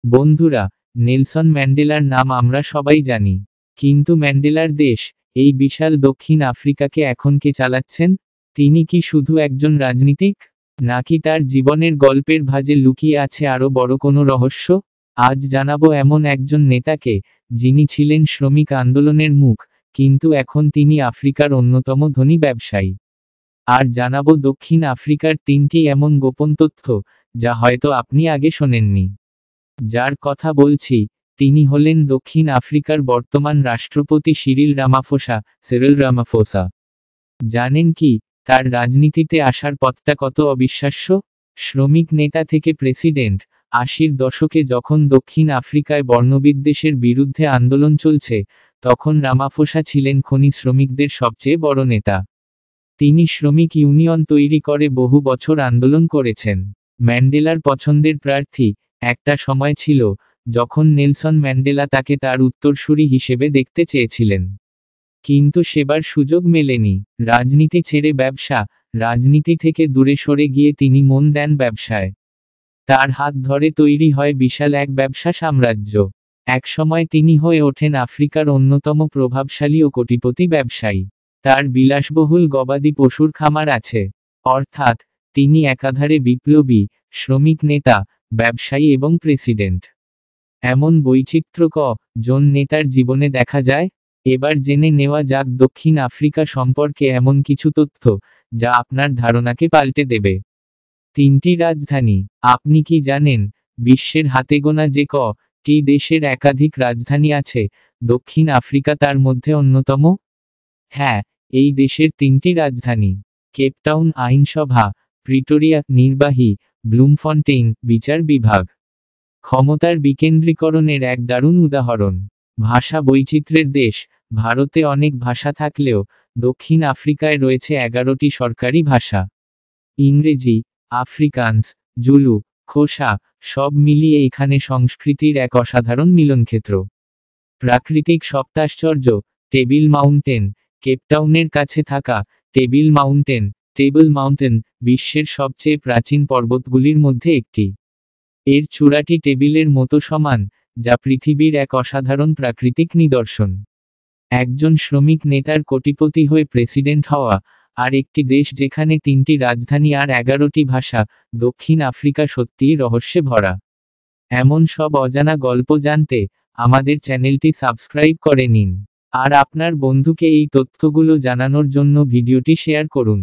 বন্ধুরা, নেলসন ম্যান্ডেলার নাম আমরা সবাই জানি, কিন্তু ম্যান্ডেলার দেশ, এই বিশাল দক্ষিণ আফ্রিকাকে এখন কে চালাচ্ছেন? তিনি কি শুধু একজন রাজনীতিক, নাকি তার জীবনের গল্পের ভাঁজে লুকিয়ে আছে আরও বড় কোনো রহস্য? আজ জানাবো এমন একজন নেতাকে, যিনি ছিলেন শ্রমিক আন্দোলনের মুখ, কিন্তু এখন তিনি আফ্রিকার অন্যতম ধনী ব্যবসায়ী। আর জানাবো দক্ষিণ আফ্রিকার 3টি এমন গোপন তথ্য, যা হয়তো আপনি আগে শোনেননি। যার কথা বলছি, তিনি হলেন দক্ষিণ আফ্রিকার বর্তমান রাষ্ট্রপতি সিরিল রামাফোসা। জানেন কি, তার রাজনীতিতে আসার পথটা কত অবিশ্বাস্য? শ্রমিক নেতা থেকে প্রেসিডেন্ট। 80-র দশকে যখন দক্ষিণ আফ্রিকায় বর্ণবিদ্বেষের বিরুদ্ধে আন্দোলন চলছে, তখন রামাফোসা ছিলেন খনি শ্রমিকদের সবচেয়ে বড় নেতা। তিনি শ্রমিক ইউনিয়ন তৈরি করে বহু বছর আন্দোলন করেছেন। ম্যান্ডেলার পছন্দের প্রার্থী। একটা সময় ছিল, যখন নেলসন ম্যান্ডেলা তাকে তার উত্তরসূরি হিসেবে দেখতে চেয়েছিলেন। কিন্তু সেবার সুযোগ মেলেনি। রাজনীতি ছেড়ে ব্যবসা, রাজনীতি থেকে দূরে সরে গিয়ে তিনি মন দেন ব্যবসায়। তার হাত ধরে তৈরি হয় বিশাল এক ব্যবসা সাম্রাজ্য। একসময় তিনি হয়ে ওঠেন আফ্রিকার অন্যতম প্রভাবশালী ও কোটিপতি ব্যবসায়ী। তার বিলাসবহুল গবাদি পশুর খামার আছে। অর্থাৎ, তিনি একাধারে বিপ্লবী, শ্রমিক নেতা, ব্যবসায়ী এবং প্রেসিডেন্ট। এমন বৈচিত্র্য জন নেতার জীবনে দেখা যায়। এবার জেনে নেওয়া যাক দক্ষিণ আফ্রিকা সম্পর্কে এমন কিছু তথ্য, যা আপনার ধারণাকে পাল্টে দেবে। 3টি রাজধানী। আপনি কি জানেন, বিশ্বের হাতে গোনা যে টি দেশের একাধিক রাজধানী আছে, দক্ষিণ আফ্রিকা তার মধ্যে অন্যতম? হ্যাঁ, এই দেশের 3টি রাজধানী। কেপটাউন আইনসভা, প্রিটোরিয়া নির্বাহী, ব্লুমফন্টেইন বিচার বিভাগ। ক্ষমতার বিকেন্দ্রীকরণের এক দারুণ উদাহরণ। ভাষা বৈচিত্র্যের দেশ। ভারতে অনেক ভাষা থাকলেও, দক্ষিণ আফ্রিকায় রয়েছে 11টি সরকারি ভাষা। ইংরেজি, আফ্রিকান্স, জুলু, খোসা, সব মিলিয়ে এখানে সংস্কৃতির এক অসাধারণ মিলনক্ষেত্র। প্রাকৃতিক সপ্তাশ্চর্য। Table mountain. কেপটাউনের কাছে থাকা টেবিল মাউন্টেন বিশ্বের সবচেয়ে প্রাচীন পর্বতগুলির মধ্যে একটি। এর চূড়াটি টেবিলের মতো সমান, যা পৃথিবীর এক অসাধারণ প্রাকৃতিক নিদর্শন। একজন শ্রমিক নেতার কোটিপতি হয়ে প্রেসিডেন্ট হওয়া, আর একটি দেশ যেখানে 3টি রাজধানী আর 11টি ভাষা, দক্ষিণ আফ্রিকা সত্যিই রহস্যে ভরা। এমন সব অজানা গল্প জানতে, আমাদের চ্যানেলটি সাবস্ক্রাইব করে নিন। আর আপনার বন্ধুকে এই তথ্যগুলো জানানোর জন্য ভিডিওটি শেয়ার করুন।